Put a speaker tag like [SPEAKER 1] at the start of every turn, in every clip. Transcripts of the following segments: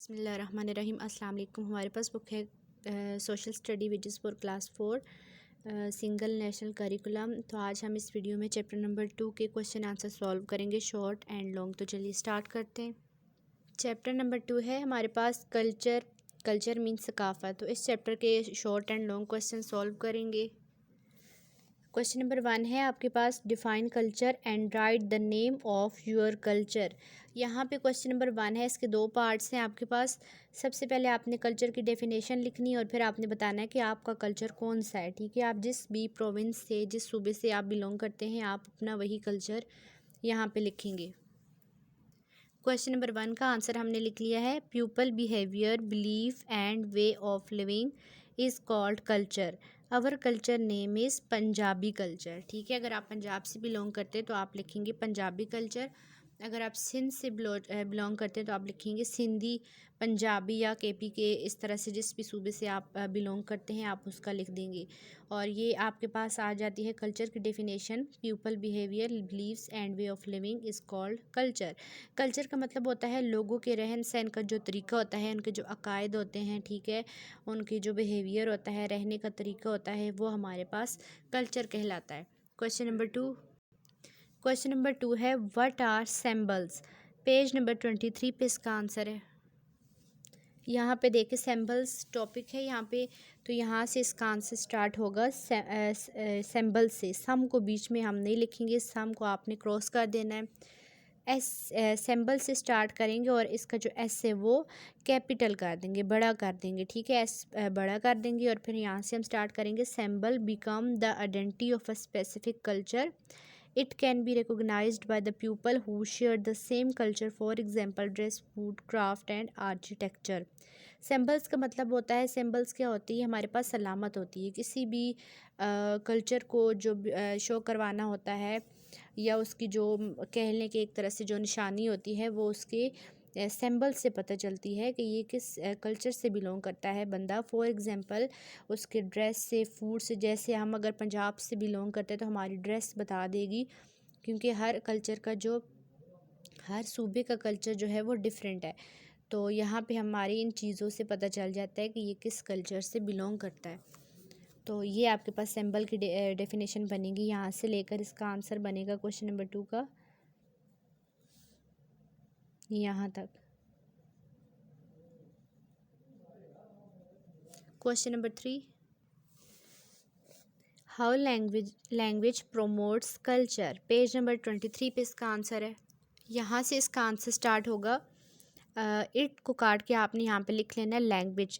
[SPEAKER 1] बिस्मिल्लाहिर्रहमानिर्रहीम। अस्सलाम वालेकुम। हमारे पास बुक है social study which is for class 4 single national curriculum. तो आज हम इस वीडियो में चैप्टर नंबर 2 के क्वेश्चन आंसर सॉल्व करेंगे, शॉर्ट एंड लॉन्ग। तो चलिए स्टार्ट करते हैं। चैप्टर नंबर 2 है हमारे पास कल्चर। कल्चर मीन्स सकाफ़त। तो इस चैप्टर के short and long question solve करेंगे। क्वेश्चन नंबर 1 है आपके पास, define culture and write the name of your culture. यहाँ पे क्वेश्चन नंबर 1 है, इसके दो पार्ट्स हैं आपके पास। सबसे पहले आपने कल्चर की डेफिनेशन लिखनी है और फिर आपने बताना है कि आपका कल्चर कौन सा है। ठीक है, आप जिस भी प्रोविंस से, जिस सूबे से आप बिलोंग करते हैं, आप अपना वही कल्चर यहाँ पे लिखेंगे। क्वेश्चन नंबर 1 का आंसर हमने लिख लिया है, people behaviour, belief and way of living is called culture. Our culture name is Punjabi culture. ठीक है, अगर आप पंजाब से बिलोंग करते हैं तो आप लिखेंगे पंजाबी कल्चर। अगर आप सिंध से बिलोंग करते हैं तो आप लिखेंगे सिंधी, पंजाबी या केपी के, इस तरह से जिस भी सूबे से आप बिलोंग करते हैं आप उसका लिख देंगे। और ये आपके पास आ जाती है कल्चर की definition, people behaviour, believes and way of living is called culture. Culture का मतलब होता है लोगों के रहन सहन का जो तरीका होता है, उनके जो अकायद होते हैं, ठीक है, उनकी जो बिहेवियर होता है, रहने का तरीका होता है, वो हमारे पास कल्चर कहलाता है। क्वेश्चन नंबर टू है, what are symbols. Page number 23 पे इसका आंसर है। यहाँ पे देखिए सिंबल्स टॉपिक है यहाँ पे, तो यहाँ से इसका आंसर स्टार्ट होगा सिंबल से। सम को बीच में हम नहीं लिखेंगे, सम को आपने क्रॉस कर देना है। एस सिंबल से स्टार्ट करेंगे और इसका जो एस है वो कैपिटल कर देंगे, बड़ा कर देंगे। ठीक है, एस बड़ा कर देंगे और फिर यहाँ से हम स्टार्ट करेंगे, symbol become the identity of a specific culture. It can be recognized by the people who share the same culture, for example dress, food, craft and architecture. Symbols का मतलब होता है, सिम्बल्स क्या होती है, हमारे पास सलामत होती है। किसी भी कल्चर को जो शो करवाना होता है या उसकी जो कहने के एक तरह से जो निशानी होती है, वो उसके सिंबल से पता चलती है कि ये किस कल्चर से बिलोंग करता है बंदा। फॉर एग्ज़ाम्पल उसके ड्रेस से, फूड से, जैसे हम अगर पंजाब से बिलोंग करते हैं तो हमारी ड्रेस बता देगी, क्योंकि हर कल्चर का जो, हर सूबे का कल्चर जो है वो डिफरेंट है। तो यहाँ पे हमारी इन चीज़ों से पता चल जाता है कि ये किस कल्चर से बिलोंग करता है। तो ये आपके पास सिंबल की डेफिनेशन बनेगी, यहाँ से लेकर इसका आंसर बनेगा क्वेश्चन नंबर 2 का यहाँ तक। Question number 3, how language promotes culture. Page number 23 पे इसका आंसर है। यहाँ से इसका आंसर स्टार्ट होगा, इट को काट के आपने यहाँ पे लिख लेना है लैंग्वेज,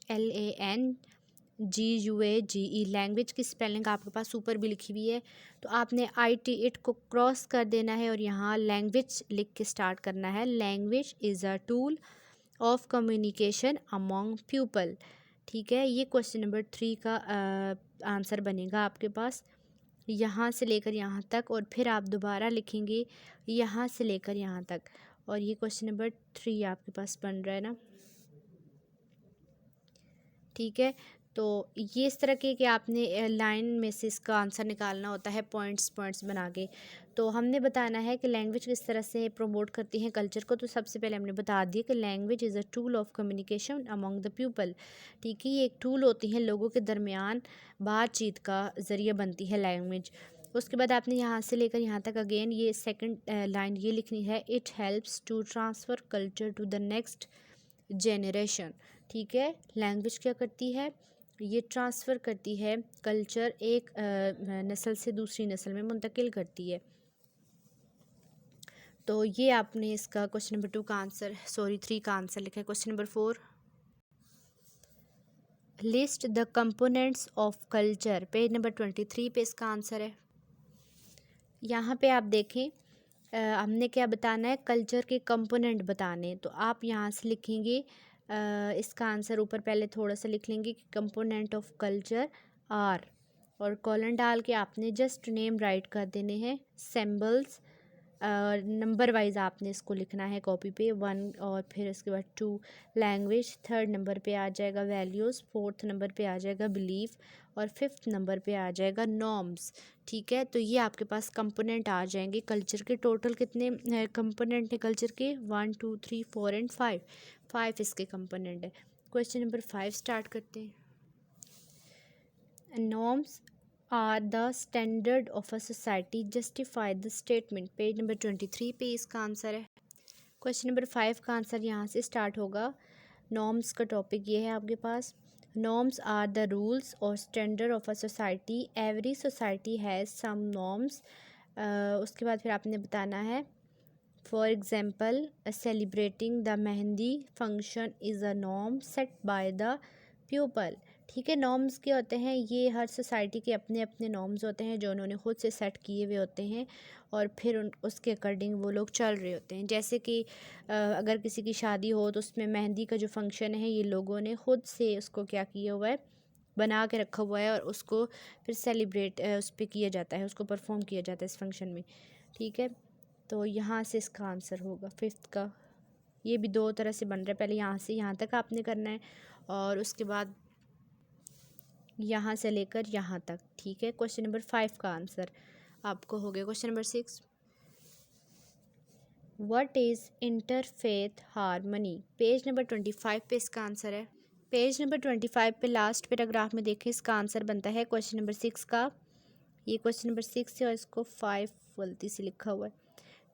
[SPEAKER 1] LANGUAGE। लैंग्वेज की स्पेलिंग आपके पास ऊपर भी लिखी हुई है, तो आपने IT इट को क्रॉस कर देना है और यहाँ लैंग्वेज लिख के स्टार्ट करना है। Language is a tool of communication among people. ठीक है, ये क्वेश्चन नंबर 3 का आंसर बनेगा आपके पास, यहाँ से लेकर यहाँ तक, और फिर आप दोबारा लिखेंगे यहाँ से लेकर यहाँ तक। और ये क्वेश्चन नंबर 3 आपके पास बन रहा है ना। ठीक है, तो ये इस तरह के कि आपने लाइन में से इसका आंसर निकालना होता है, पॉइंट्स बना के। तो हमने बताना है कि लैंग्वेज किस तरह से प्रमोट करती है कल्चर को। तो सबसे पहले हमने बता दिया कि language is a tool of communication among the people. ठीक है, ये एक टूल होती है, लोगों के दरमियान बातचीत का ज़रिया बनती है लैंग्वेज। उसके बाद आपने यहाँ से लेकर यहाँ तक अगेन ये सेकंड लाइन ये लिखनी है, it helps to transfer culture to the next generation. ठीक है, लैंग्वेज क्या करती है, ये ट्रांसफ़र करती है कल्चर, एक नस्ल से दूसरी नस्ल में मुंतकिल करती है। तो ये आपने इसका क्वेश्चन नंबर 2 का आंसर, 3 का आंसर लिखा है। Question number 4, list the components of culture. Page number 23 पे इसका आंसर है। यहाँ पे आप देखें, हमने क्या बताना है, कल्चर के कंपोनेंट बताने। तो आप यहाँ से लिखेंगे इसका आंसर ऊपर पहले थोड़ा सा लिख लेंगे कि कंपोनेंट ऑफ कल्चर आर, और कॉलन डाल के आपने जस्ट नेम राइट कर देने हैं, सिंबल्स, नंबर वाइज आपने इसको लिखना है कॉपी पे, 1 और फिर उसके बाद 2 लैंग्वेज, थर्ड नंबर पे आ जाएगा वैल्यूज़, फोर्थ नंबर पे आ जाएगा बिलीफ और फिफ्थ नंबर पे आ जाएगा नॉर्म्स। ठीक है, तो ये आपके पास कंपोनेंट आ जाएंगे कल्चर के। टोटल कितने कंपोनेंट है कल्चर के? 1 2 3 4 एंड 5, 5 इसके कंपोनेंट है। क्वेश्चन नंबर 5 स्टार्ट करते हैं। Norms are the standard of a society, justify the statement. Page number 23 पे इसका आंसर है। क्वेश्चन नंबर 5 का आंसर यहाँ से स्टार्ट होगा। नॉर्म्स का टॉपिक ये है आपके पास। नॉर्म्स आर द रूल्स और standard of a society, every society has some norms. उसके बाद फिर आपने बताना है for example celebrating the mehndi function is a norm set by the people. ठीक है, नॉर्म्स क्या होते हैं? ये हर सोसाइटी के अपने अपने नॉर्म्स होते हैं जो उन्होंने खुद से सेट किए हुए होते हैं और फिर उसके अकॉर्डिंग वो लोग चल रहे होते हैं। जैसे कि अगर किसी की शादी हो तो उसमें मेहंदी का जो फंक्शन है ये लोगों ने खुद से उसको क्या किया हुआ है, बना के रखा हुआ है और उसको फिर सेलिब्रेट उस पर किया जाता है, उसको परफॉर्म किया जाता है इस फंक्शन में। ठीक है, तो यहाँ से इसका आंसर होगा फिफ्थ का। ये भी दो तरह से बन रहा है, पहले यहाँ से यहाँ तक आपने करना है और उसके बाद यहाँ से लेकर यहाँ तक। ठीक है, क्वेश्चन नंबर 5 का आंसर आपको हो गया। Question number 6, what is interfaith harmony. Page number 25 पे इसका आंसर है। पेज नंबर 25 पे लास्ट पैराग्राफ में देखें, इसका आंसर बनता है क्वेश्चन नंबर 6 का। ये क्वेश्चन नंबर 6 है और इसको 5 गलती से लिखा हुआ है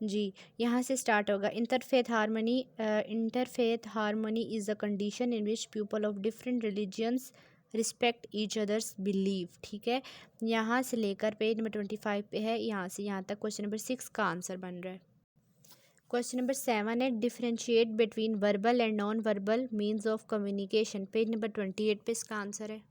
[SPEAKER 1] जी। यहाँ से स्टार्ट होगा। Interfaith harmony, interfaith harmony is a condition in which people of different religions respect each others believe. ठीक है, यहाँ से लेकर पेज नंबर 25 पे है, यहाँ से यहाँ तक क्वेश्चन नंबर 6 का आंसर बन रहा है। क्वेश्चन नंबर 7 है differentiate between verbal and non verbal means of communication. Page number 28 पे इसका आंसर है।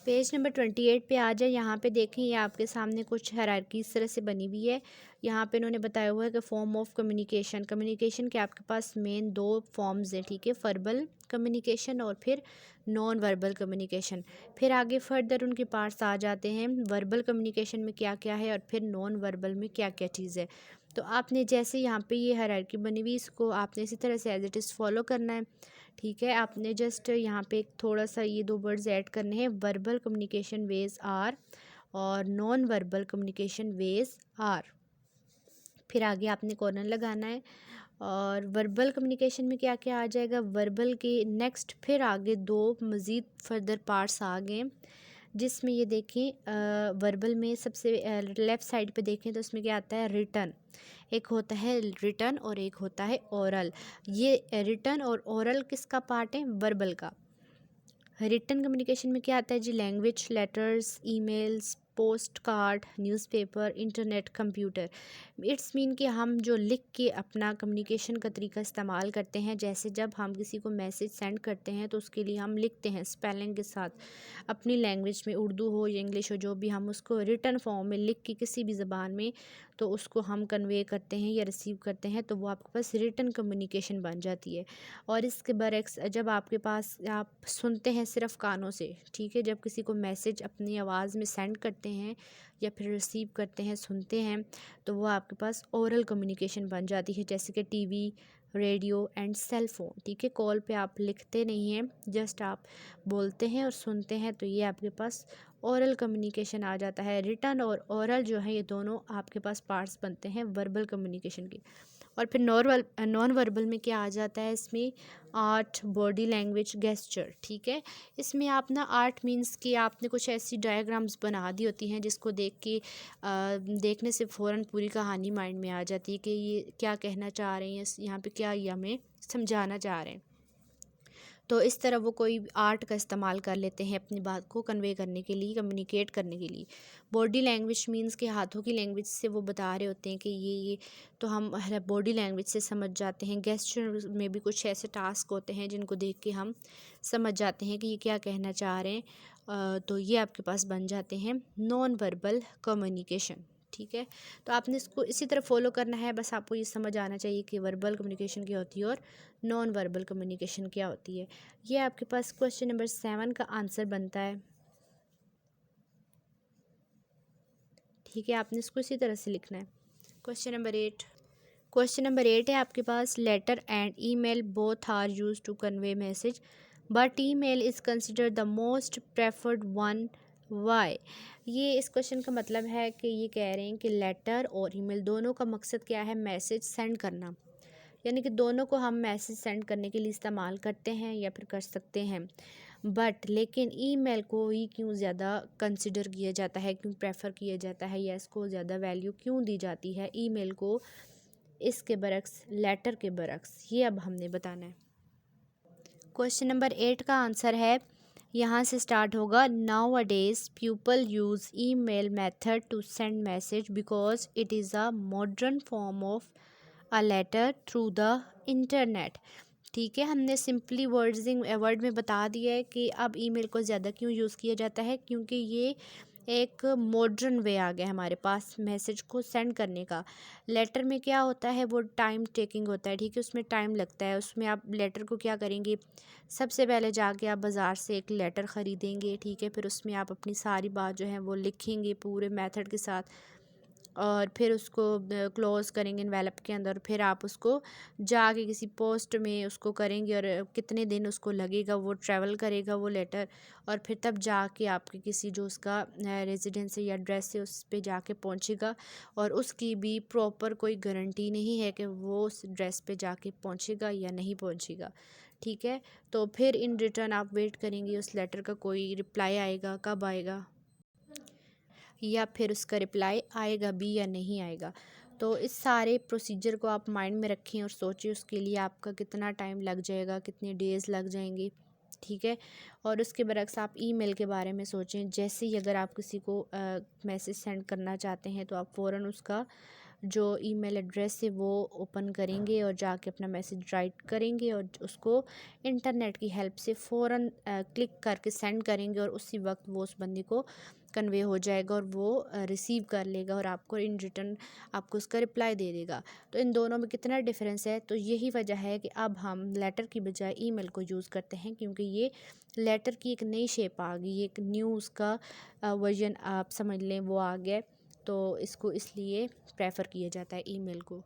[SPEAKER 1] पेज नंबर 28 पे आ जाए। यहाँ पे देखें, ये आपके सामने कुछ हायरार्की इस तरह से बनी हुई है। यहाँ पे इन्होंने बताया हुआ है कि फॉर्म ऑफ कम्युनिकेशन, कम्युनिकेशन के आपके पास मेन 2 फॉर्म्स हैं। ठीक है, वर्बल कम्युनिकेशन और फिर नॉन वर्बल कम्युनिकेशन। फिर आगे फर्दर उनके पार्ट्स आ जाते हैं, वर्बल कम्युनिकेशन में क्या क्या है और फिर नॉन वर्बल में क्या क्या चीज़ है। तो आपने जैसे यहाँ पे ये हायरार्की बनी हुई, इसको आपने इसी तरह से एज इट इज़ फॉलो करना है। ठीक है, आपने जस्ट यहाँ पे थोड़ा सा ये 2 वर्ड्स ऐड करने हैं, वर्बल कम्युनिकेशन वेज आर और non verbal communication ways are. फिर आगे आपने कॉर्नर लगाना है और वर्बल कम्युनिकेशन में क्या क्या आ जाएगा, वर्बल के नेक्स्ट फिर आगे 2 मज़ीद फर्दर पार्ट्स आ गए, जिसमें ये देखें वर्बल में सबसे लेफ़्ट साइड पे देखें तो उसमें क्या आता है, रिटन। एक होता है रिटन और एक होता है ओरल। ये रिटन और ओरल किसका पार्ट है, वर्बल का। रिटन कम्युनिकेशन में क्या आता है जी, language, letters, emails, post card, newspaper, internet, computer. It's mean कि हम जो लिख के अपना कम्युनिकेशन का तरीका इस्तेमाल करते हैं, जैसे जब हम किसी को मैसेज सेंड करते हैं तो उसके लिए हम लिखते हैं स्पेलिंग के साथ अपनी लैंग्वेज में, उर्दू हो या इंग्लिश हो, जो भी, हम उसको रिटन फॉर्म में लिख के किसी भी ज़बान में तो उसको हम कन्वे करते हैं या रिसीव करते हैं, तो वो आपके पास रिटन कम्युनिकेशन बन जाती है। और इसके बरक्स जब आपके पास आप सुनते हैं सिर्फ कानों से, ठीक है, जब किसी को मैसेज अपनी आवाज़ में सेंड करते हैं या फिर रिसीव करते हैं, सुनते हैं, तो वो आपके पास ओरल कम्युनिकेशन बन जाती है, जैसे कि TV, radio and cell phone. ठीक है, कॉल पे आप लिखते नहीं हैं, जस्ट आप बोलते हैं और सुनते हैं, तो ये आपके पास ओरल कम्युनिकेशन आ जाता है। रिटन और ओरल जो है ये दोनों आपके पास पार्ट्स बनते हैं वर्बल कम्युनिकेशन के। और फिर नॉन वर्बल में क्या आ जाता है, इसमें आर्ट, बॉडी लैंग्वेज, गेस्चर। ठीक है, इसमें आप ना आर्ट मीन्स कि आपने कुछ ऐसी डायग्राम्स बना दी होती हैं जिसको देख के देखने से फ़ौरन पूरी कहानी माइंड में आ जाती है कि ये क्या कहना चाह रहे हैं, यहाँ पे क्या ये हमें समझाना चाह रहे हैं। तो इस तरह वो कोई आर्ट का इस्तेमाल कर लेते हैं अपनी बात को कन्वे करने के लिए, कम्युनिकेट करने के लिए। बॉडी लैंग्वेज मींस के हाथों की लैंग्वेज से वो बता रहे होते हैं कि ये तो हम बॉडी लैंग्वेज से समझ जाते हैं। गेस्चर में भी कुछ ऐसे टास्क होते हैं जिनको देख के हम समझ जाते हैं कि ये क्या कहना चाह रहे हैं। तो ये आपके पास बन जाते हैं नॉन वर्बल कम्युनिकेशन। ठीक है, तो आपने इसको इसी तरह फॉलो करना है, बस आपको ये समझ आना चाहिए कि वर्बल कम्युनिकेशन क्या होती है और नॉन वर्बल कम्युनिकेशन क्या होती है। ये आपके पास क्वेश्चन नंबर 7 का आंसर बनता है। ठीक है, आपने इसको इसी तरह से लिखना है। क्वेश्चन नंबर 8, क्वेश्चन नंबर 8 है आपके पास, letter and email both are use to convey message but email is consider the most preferred one, why. ये इस क्वेश्चन का मतलब है कि ये कह रहे हैं कि लेटर और ईमेल दोनों का मकसद क्या है, मैसेज सेंड करना, यानी कि दोनों को हम मैसेज सेंड करने के लिए इस्तेमाल करते हैं या फिर कर सकते हैं, बट लेकिन ईमेल को ही क्यों ज़्यादा कंसिडर किया जाता है, क्यों प्रेफर किया जाता है या इसको ज़्यादा वैल्यू क्यों दी जाती है ईमेल को इसके बरक्स लेटर के बरक्स, ये अब हमने बताना है। क्वेश्चन नंबर 8 का आंसर है, यहाँ से स्टार्ट होगा, nowadays people use email method to send message because it is a modern form of a letter through the internet. ठीक है, हमने सिंपली वर्ड में बता दिया है कि अब ईमेल को ज़्यादा क्यों यूज़ किया जाता है, क्योंकि ये एक मॉडर्न वे आ गया हमारे पास मैसेज को सेंड करने का। लेटर में क्या होता है, वो टाइम टेकिंग होता है, ठीक है, उसमें टाइम लगता है। उसमें आप लेटर को क्या करेंगे, सबसे पहले जाके आप बाज़ार से एक लेटर ख़रीदेंगे, ठीक है, फिर उसमें आप अपनी सारी बात जो है वो लिखेंगे पूरे मेथड के साथ, और फिर उसको क्लोज़ करेंगे इन्वेलप के अंदर, फिर आप उसको जाके किसी पोस्ट में उसको करेंगे और कितने दिन उसको लगेगा, वो ट्रैवल करेगा वो लेटर, और फिर तब जाके आपके किसी जो उसका रेजिडेंस है या एड्रेस है उस पे जाके पहुंचेगा, और उसकी भी प्रॉपर कोई गारंटी नहीं है कि वो उस एड्रेस पे जाके पहुंचेगा या नहीं पहुंचेगा। ठीक है, तो फिर इन रिटर्न आप वेट करेंगे उस लेटर का कोई रिप्लाई आएगा, कब आएगा, या फिर उसका रिप्लाई आएगा भी या नहीं आएगा। तो इस सारे प्रोसीजर को आप माइंड में रखें और सोचें उसके लिए आपका कितना टाइम लग जाएगा, कितने डेज़ लग जाएंगे। ठीक है, और उसके बरक्स आप ईमेल के बारे में सोचें, जैसे ही अगर आप किसी को मैसेज सेंड करना चाहते हैं तो आप फ़ौरन उसका जो ईमेल एड्रेस है वो ओपन करेंगे और जाके अपना मैसेज राइट करेंगे और उसको इंटरनेट की हेल्प से फ़ौरन क्लिक करके सेंड करेंगे, और उसी वक्त वो उस बंदे को कन्वे हो जाएगा और वो रिसीव कर लेगा और आपको इन रिटर्न आपको उसका रिप्लाई दे देगा। तो इन दोनों में कितना डिफरेंस है, तो यही वजह है कि अब हम लेटर की बजाय ईमेल को यूज़ करते हैं, क्योंकि ये लेटर की एक नई शेप आ गई, एक न्यू उसका वर्जन आप समझ लें वो आ गया, तो इसको इसलिए प्रेफर किया जाता है ईमेल को।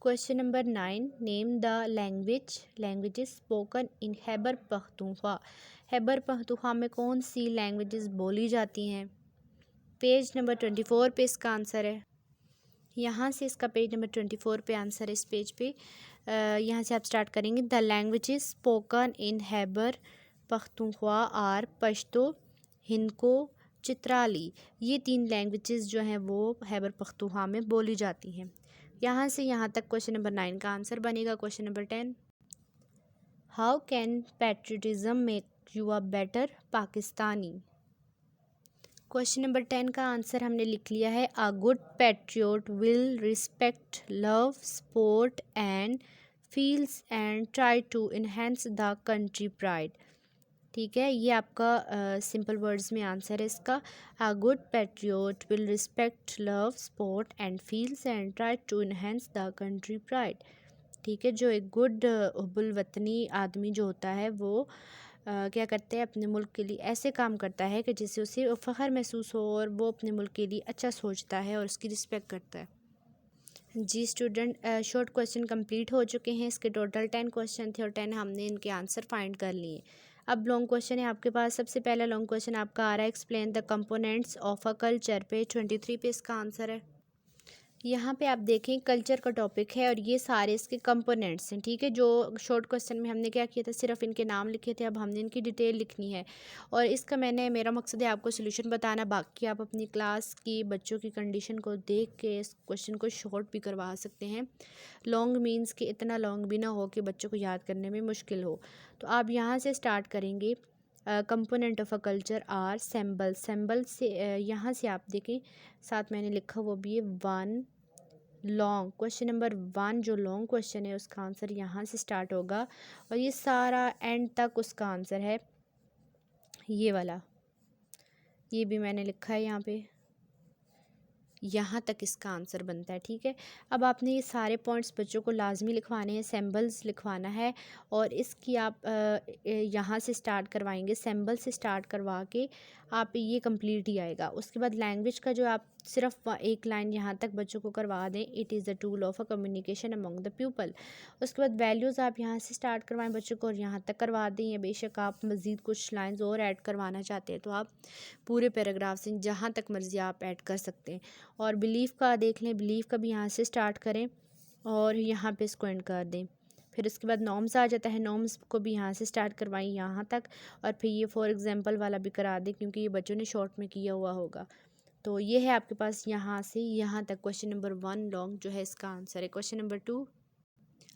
[SPEAKER 1] Question number 9, name the languages spoken in Khyber Pakhtunkhwa. Khyber Pakhtunkhwa में कौन सी लैंग्वेजेस बोली जाती हैं। पेज नंबर 24 पे इसका आंसर है। यहाँ से इसका पेज नंबर 24 पे आंसर है इस पेज पे। यहाँ से आप स्टार्ट करेंगे, the languages spoken in Khyber Pakhtunkhwa are Pashto, Hindko, Chitrali. ये 3 लैंग्वेजेस जो हैं वो खैबर पख्तूनख्वा में बोली जाती हैं। यहाँ से यहाँ तक क्वेश्चन नंबर 9 का आंसर बनेगा। Question number 10, how can patriotism make you a better Pakistani. Question number 10 का आंसर हमने लिख लिया है, a good patriot will respect, love, support and feels and try to enhance the country pride. ठीक है, ये आपका सिंपल वर्ड्स में आंसर है इसका, a good patriot will respect, love, support and feels and try to enhance the country pride. ठीक है, जो एक गुड हुब्बुल वतनी आदमी जो होता है वो क्या करते हैं, अपने मुल्क के लिए ऐसे काम करता है कि जिससे उसे फ़ख्र महसूस हो और वो अपने मुल्क के लिए अच्छा सोचता है और उसकी रिस्पेक्ट करता है। जी स्टूडेंट, शॉर्ट क्वेश्चन कंप्लीट हो चुके हैं। इसके टोटल 10 क्वेश्चन थे और 10 हमने इनके आंसर फाइंड कर लिए। अब लॉन्ग क्वेश्चन है आपके पास। सबसे पहला लॉन्ग क्वेश्चन आपका आ रहा है, explain the components of a culture. पे 23 पे इसका आंसर है। यहाँ पे आप देखें कल्चर का टॉपिक है और ये सारे इसके कंपोनेंट्स हैं। ठीक है, जो शॉर्ट क्वेश्चन में हमने क्या किया था, सिर्फ इनके नाम लिखे थे, अब हमने इनकी डिटेल लिखनी है और इसका मेरा मकसद है आपको सोल्यूशन बताना। बाकी आप अपनी क्लास की बच्चों की कंडीशन को देख के इस क्वेश्चन को शॉर्ट भी करवा सकते हैं। लॉन्ग मीन्स कि इतना लॉन्ग भी ना हो कि बच्चों को याद करने में मुश्किल हो। तो आप यहाँ से स्टार्ट करेंगे, component of a culture are symbol. Symbol से यहाँ से आप देखें साथ मैंने लिखा वो भी है 1 लॉन्ग। क्वेश्चन नंबर 1 जो लॉन्ग क्वेश्चन है उसका आंसर यहाँ से स्टार्ट होगा और ये सारा एंड तक उसका आंसर है ये वाला, ये भी मैंने लिखा है यहाँ पे, यहाँ तक इसका आंसर बनता है। ठीक है, अब आपने ये सारे पॉइंट्स बच्चों को लाजमी लिखवाने हैं, सैम्बल्स लिखवाना है और इसकी आप यहाँ से स्टार्ट करवाएंगे, सैम्बल से स्टार्ट करवा के आप ये कंप्लीट ही आएगा। उसके बाद लैंग्वेज का जो आप सिर्फ एक लाइन यहाँ तक बच्चों को करवा दें, it is the tool of a communication among the people. उसके बाद वैल्यूज़ आप यहाँ से स्टार्ट करवाएं बच्चों को और यहाँ तक करवा दें, या बेशक आप मज़ीद कुछ लाइंस और ऐड करवाना चाहते हैं तो आप पूरे पैराग्राफ से जहाँ तक मर्ज़ी आप ऐड कर सकते हैं। और बिलीफ का देख लें, बिलीफ का भी यहाँ से स्टार्ट करें और यहाँ पे इसको एंड कर दें। फिर उसके बाद नॉर्म्स आ जाता है, नॉर्म्स को भी यहाँ से स्टार्ट करवाएं यहाँ तक, और फिर ये फॉर एग्जांपल वाला भी करा दें क्योंकि ये बच्चों ने शॉर्ट में किया हुआ होगा। तो ये है आपके पास यहाँ से यहाँ तक क्वेश्चन नंबर 1 लॉन्ग जो है इसका आंसर है। क्वेश्चन नंबर 2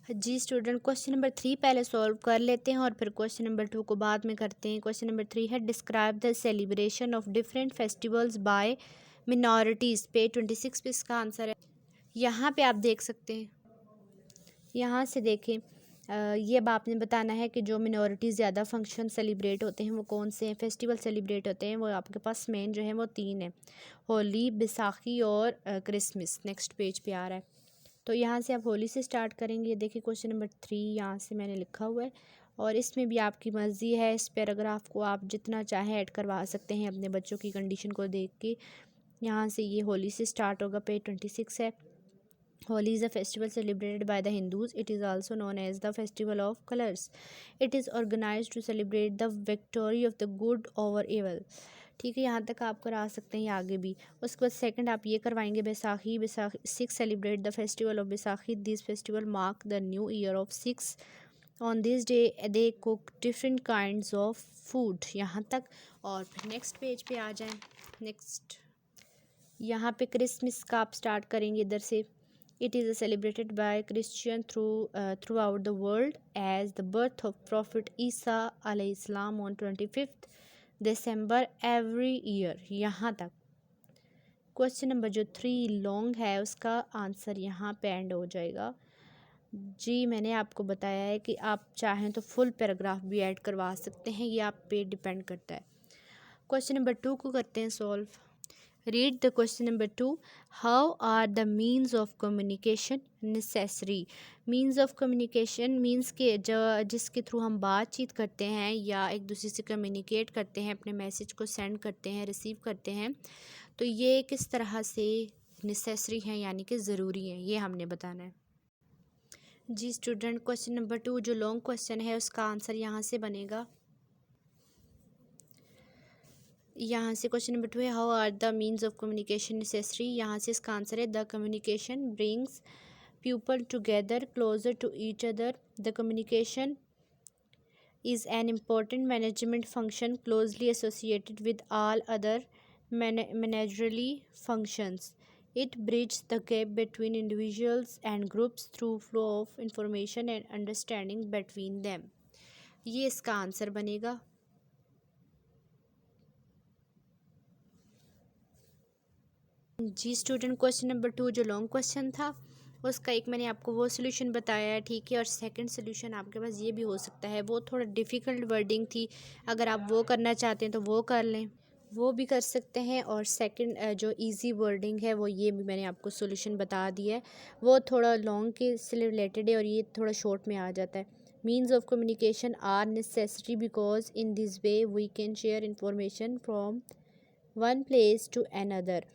[SPEAKER 1] जी स्टूडेंट, क्वेश्चन नंबर 3 पहले सॉल्व कर लेते हैं और फिर क्वेश्चन नंबर 2 को बाद में करते हैं। क्वेश्चन नंबर 3 है describe the celebration of different festivals by minorities. Page 26 पे इसका आंसर है। यहाँ पे आप देख सकते हैं, यहाँ से देखें ये अब आपने बताना है कि जो मिनॉरिटी ज़्यादा फंक्शन सेलिब्रेट होते हैं वो कौन से हैं, फेस्टिवल सेलिब्रेट होते हैं। वो आपके पास मेन जो है वो 3 है, होली, बैसाखी और क्रिसमस। नेक्स्ट पेज पे आ रहा है, तो यहाँ से आप होली से स्टार्ट करेंगे। देखिए क्वेश्चन नंबर 3 यहाँ से मैंने लिखा हुआ है और इसमें भी आपकी मर्ज़ी है, इस पैराग्राफ को आप जितना चाहें ऐड करवा सकते हैं अपने बच्चों की कंडीशन को देख के। यहाँ से ये होली से स्टार्ट होगा, पेज 26 है। Holi is a festival celebrated by the Hindus. It is also known as the Festival of Colors. It is organized to celebrate the victory of the good over evil. ठीक है, यहाँ तक आप करा सकते हैं, आगे भी। उसके बाद सेकंड आप ये करवाएंगे Baisakhi. Baisakhi 6 celebrate the festival of Baisakhi. This festival mark the new year of 6। On this day they cook different kinds of food. यहाँ तक, और फिर नेक्स्ट पेज पे आ जाएं। नेक्स्ट यहाँ पे क्रिसमस का आप स्टार्ट करेंगे इधर से। It is celebrated by Christian throughout the world as the birth of Prophet Isa alayhi salam on 25th December every year। यहाँ तक क्वेश्चन नंबर जो 3 लॉन्ग है उसका आंसर यहाँ पे एंड हो जाएगा। जी मैंने आपको बताया है कि आप चाहें तो फुल पैराग्राफ भी ऐड करवा सकते हैं, ये आप पे डिपेंड करता है। क्वेश्चन नंबर 2 को करते हैं solve. Read the question number 2. How are the means of communication necessary? Means of communication means के जो जिसके थ्रू हम बातचीत करते हैं या एक दूसरे से कम्युनिकेट करते हैं, अपने मैसेज को सेंड करते हैं, रिसीव करते हैं, तो ये किस तरह से नेसेसरी हैं यानी कि ज़रूरी हैं, ये हमने बताना है। जी स्टूडेंट, क्वेश्चन नंबर 2 जो लॉन्ग क्वेश्चन है उसका आंसर यहाँ से बनेगा। यहाँ से क्वेश्चन नंबर 2 है how are the means of communication necessary. यहाँ से इसका आंसर है the communication brings people together closer to each other. The communication is an important management function closely associated with all other managerial functions. It bridges the gap between individuals and groups through flow of information and understanding between them। ये इसका answer बनेगा। जी student, question number 2 जो long question था उसका एक मैंने आपको वो सोल्यूशन बताया है, ठीक है। और सेकंड सोल्यूशन आपके पास ये भी हो सकता है, वो थोड़ा डिफ़िकल्ट वर्डिंग थी, अगर आप वो करना चाहते हैं तो वो कर लें, वो भी कर सकते हैं। और सेकंड जो इजी वर्डिंग है वो ये भी मैंने आपको सोल्यूशन बता दिया है, वो थोड़ा लॉन्ग के से रिलेटेड है और ये थोड़ा शॉर्ट में आ जाता है। Means of communication are necessary because in this way we can share information from one place to another.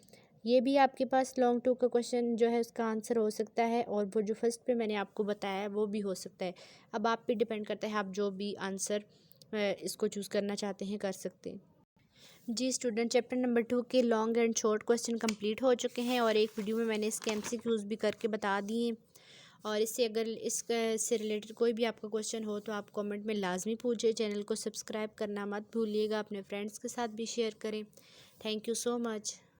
[SPEAKER 1] ये भी आपके पास लॉन्ग 2 का क्वेश्चन जो है उसका आंसर हो सकता है, और वो जो फर्स्ट पे मैंने आपको बताया है वो भी हो सकता है। अब आप पे डिपेंड करता है, आप जो भी आंसर इसको चूज़ करना चाहते हैं कर सकते हैं। जी स्टूडेंट, चैप्टर नंबर 2 के long and short question complete हो चुके हैं और एक वीडियो में मैंने इसके MCQs भी करके बता दिए। और इससे अगर इससे रिलेटेड कोई भी आपका क्वेश्चन हो तो आप कमेंट में लाजमी पूछिए। चैनल को सब्सक्राइब करना मत भूलिएगा, अपने फ्रेंड्स के साथ भी शेयर करें। Thank you so much.